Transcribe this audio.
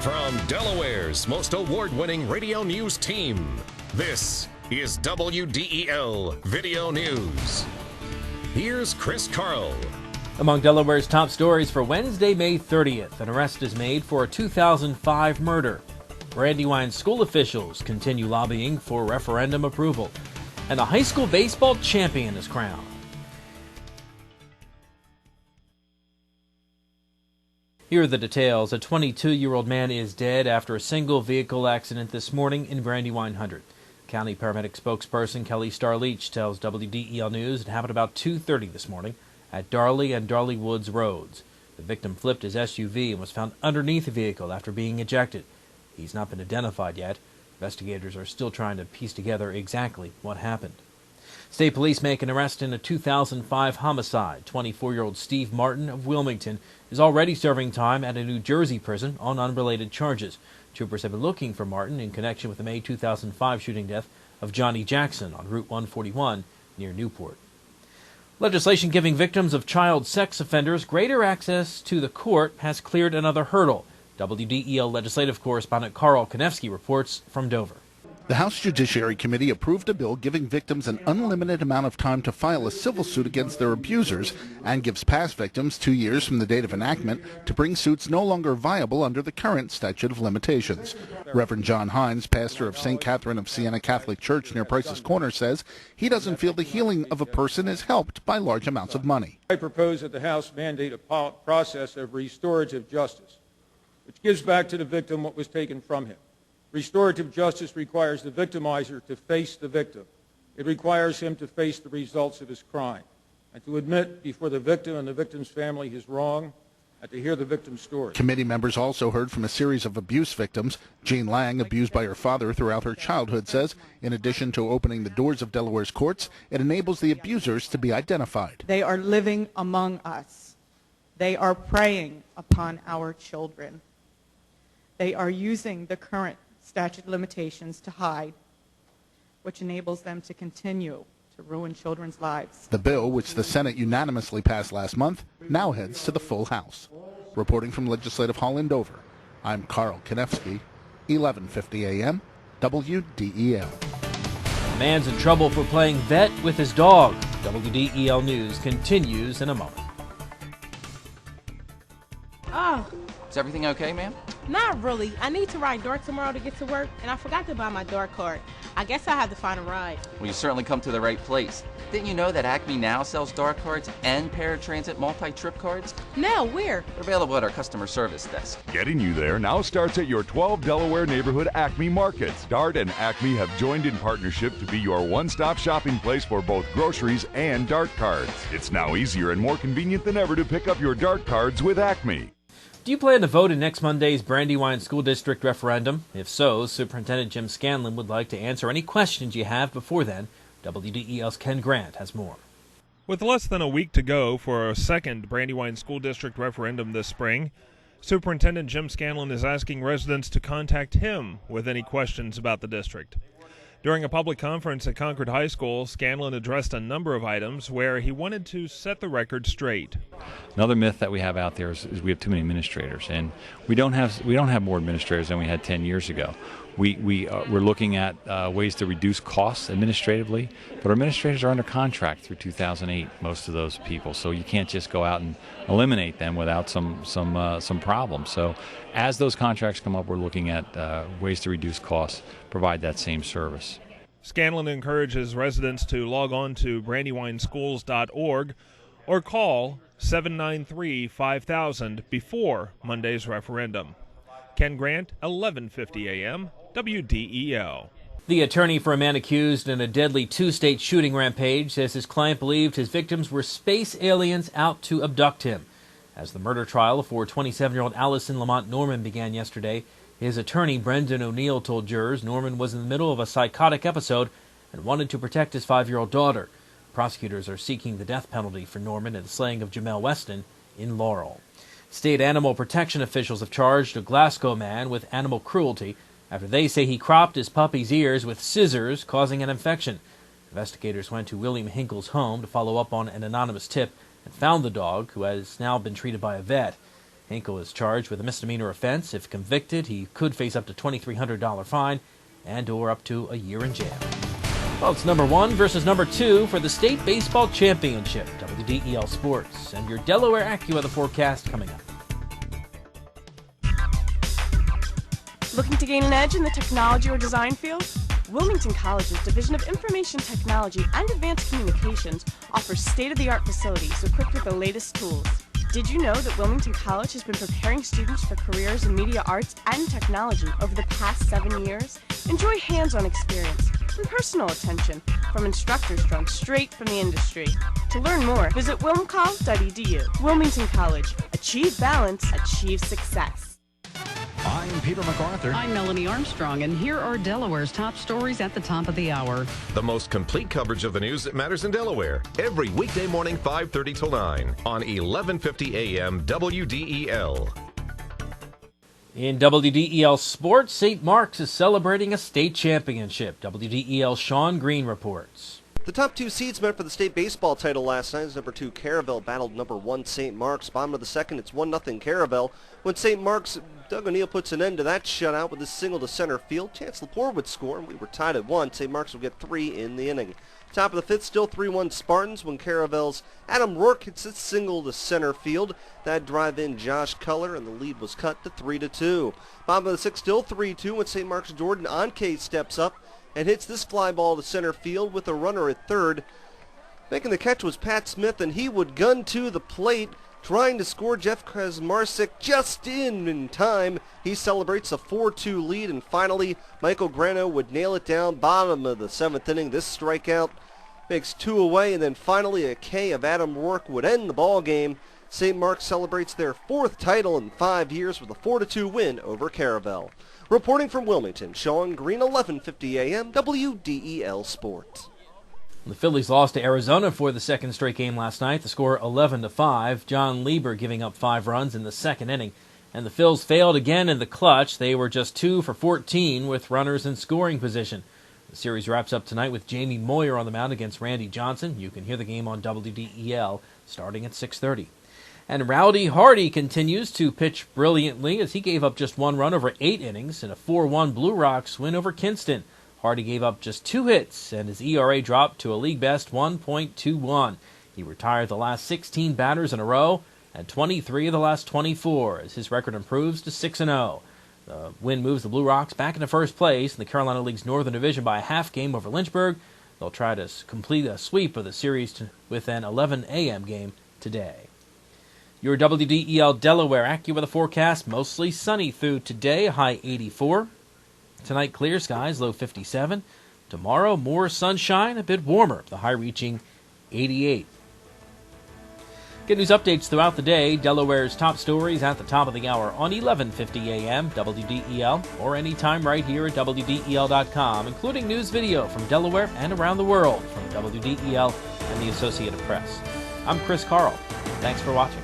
From Delaware's most award-winning radio news team, this is WDEL Video News. Here's Chris Carl. Among Delaware's top stories for Wednesday, May 30th, an arrest is made for a 2005 murder. Brandywine school officials continue lobbying for referendum approval. And a high school baseball champion is crowned. Here are the details. A 22-year-old man is dead after a single vehicle accident this morning in Brandywine 100. County paramedic spokesperson Kelly Starleach tells WDEL News it happened about 2:30 this morning at Darley and Darley Woods roads. The victim flipped his SUV and was found underneath the vehicle after being ejected. He's not been identified yet. Investigators are still trying to piece together exactly what happened. State police make an arrest in a 2005 homicide. 24-year-old Steve Martin of Wilmington is already serving time at a New Jersey prison on unrelated charges. Troopers have been looking for Martin in connection with the May 2005 shooting death of Johnny Jackson on Route 141 near Newport. Legislation giving victims of child sex offenders greater access to the court has cleared another hurdle. WDEL legislative correspondent Carl Konevsky reports from Dover. The House Judiciary Committee approved a bill giving victims an unlimited amount of time to file a civil suit against their abusers and gives past victims 2 years from the date of enactment to bring suits no longer viable under the current statute of limitations. Reverend John Hines, pastor of St. Catherine of Siena Catholic Church near Price's Corner, says he doesn't feel the healing of a person is helped by large amounts of money. I propose that the House mandate a process of restorative justice, which gives back to the victim what was taken from him. Restorative justice requires the victimizer to face the victim. It requires him to face the results of his crime and to admit before the victim and the victim's family his wrong and to hear the victim's story. Committee members also heard from a series of abuse victims. Jean Lang, abused by her father throughout her childhood, says in addition to opening the doors of Delaware's courts, it enables the abusers to be identified. They are living among us. They are preying upon our children. They are using the current statute of limitations to hide, which enables them to continue to ruin children's lives. The bill, which the Senate unanimously passed last month, now heads to the full House. Reporting from Legislative Hall in Dover, I'm Carl Konevsky, 1150 AM, WDEL. A man's in trouble for playing vet with his dog. WDEL News continues in a moment. Oh. Is everything okay, ma'am? Not really. I need to ride DART tomorrow to get to work, and I forgot to buy my DART card. I guess I'll have to find a ride. Well, you certainly come to the right place. Didn't you know that Acme now sells DART cards and paratransit multi-trip cards? No, where? They're available at our customer service desk. Getting you there now starts at your 12 Delaware neighborhood Acme markets. DART and Acme have joined in partnership to be your one-stop shopping place for both groceries and DART cards. It's now easier and more convenient than ever to pick up your DART cards with Acme. Do you plan to vote in next Monday's Brandywine School District referendum? If so, Superintendent Jim Scanlon would like to answer any questions you have before then. WDEL's Ken Grant has more. With less than a week to go for a second Brandywine School District referendum this spring, Superintendent Jim Scanlon is asking residents to contact him with any questions about the district. During a public conference at Concord High School, Scanlon addressed a number of items where he wanted to set the record straight. Another myth that we have out there is we have too many administrators, and we don't have more administrators than we had 10 years ago. We're looking at ways to reduce costs administratively, but our administrators are under contract through 2008, most of those people, so you can't just go out and eliminate them without some problems. So as those contracts come up, we're looking at ways to reduce costs, provide that same service. Scanlon encourages residents to log on to brandywineschools.org or call 793-5000 before Monday's referendum. Ken Grant, 1150 AM, WDEL. The attorney for a man accused in a deadly two-state shooting rampage says his client believed his victims were space aliens out to abduct him. As the murder trial for 27-year-old Allison Lamont Norman began yesterday, his attorney, Brendan O'Neill, told jurors Norman was in the middle of a psychotic episode and wanted to protect his 5-year-old daughter. Prosecutors are seeking the death penalty for Norman and the slaying of Jamel Weston in Laurel. State animal protection officials have charged a Glasgow man with animal cruelty after they say he cropped his puppy's ears with scissors, causing an infection. Investigators went to William Hinkle's home to follow up on an anonymous tip and found the dog, who has now been treated by a vet. Hinkle is charged with a misdemeanor offense. If convicted, he could face up to $2,300 fine and or up to a year in jail. Well, it's number 1 versus number 2 for the state baseball championship. WDEL Sports and your Delaware AccuWeather forecast coming up. Looking to gain an edge in the technology or design field? Wilmington College's Division of Information Technology and Advanced Communications offers state-of-the-art facilities equipped with the latest tools. Did you know that Wilmington College has been preparing students for careers in media arts and technology over the past 7 years? Enjoy hands-on experience and personal attention from instructors drawn straight from the industry. To learn more, visit wilmcoll.edu. Wilmington College. Achieve balance, achieve success. I'm Peter MacArthur. I'm Melanie Armstrong, and here are Delaware's top stories at the top of the hour. The most complete coverage of the news that matters in Delaware. Every weekday morning, 5:30 till 9 on 1150 AM WDEL. In WDEL Sports, St. Mark's is celebrating a state championship. WDEL Sean Green reports. The top 2 seeds met for the state baseball title last night as number 2 Caravel battled number 1 St. Mark's. Bottom of the second, it's 1-0 Caravel. When St. Mark's, Doug O'Neill puts an end to that shutout with a single to center field. Chance Lepore would score, and we were tied at 1. St. Mark's will get 3 in the inning. Top of the 5th, still 3-1 Spartans when Caravel's Adam Rourke hits his single to center field. That drive in Josh Culler, and the lead was cut to 3-2. Bottom of the 6th, still 3-2 when St. Mark's Jordan Anke steps up and hits this fly ball to center field with a runner at third. Making the catch was Pat Smith, and he would gun to the plate, trying to score. Jeff Kazmarczyk just in time. He celebrates a 4-2 lead, and finally Michael Grano would nail it down. Bottom of the 7th inning, this strikeout makes 2 away, and then finally a K of Adam Rourke would end the ball game. St. Mark's celebrates their 4th title in 5 years with a 4-2 win over Caravel. Reporting from Wilmington, Sean Green, 1150 AM, WDEL Sports. The Phillies lost to Arizona for the second straight game last night. The score 11-5. John Lieber giving up 5 runs in the second inning. And the Phils failed again in the clutch. They were just 2 for 14 with runners in scoring position. The series wraps up tonight with Jamie Moyer on the mound against Randy Johnson. You can hear the game on WDEL starting at 6:30. And Rowdy Hardy continues to pitch brilliantly as he gave up just 1 run over 8 innings in a 4-1 Blue Rocks win over Kinston. Hardy gave up just 2 hits, and his ERA dropped to a league-best 1.21. He retired the last 16 batters in a row and 23 of the last 24 as his record improves to 6-0. The win moves the Blue Rocks back into first place in the Carolina League's Northern Division by a half game over Lynchburg. They'll try to complete a sweep of the series with an 11 a.m. game today. Your WDEL Delaware AccuWeather forecast, mostly sunny through today, high 84. Tonight, clear skies, low 57. Tomorrow, more sunshine, a bit warmer, the high reaching 88. Get news updates throughout the day. Delaware's top stories at the top of the hour on 1150 AM, WDEL, or anytime right here at WDEL.com, including news video from Delaware and around the world from WDEL and the Associated Press. I'm Chris Carl. Thanks for watching.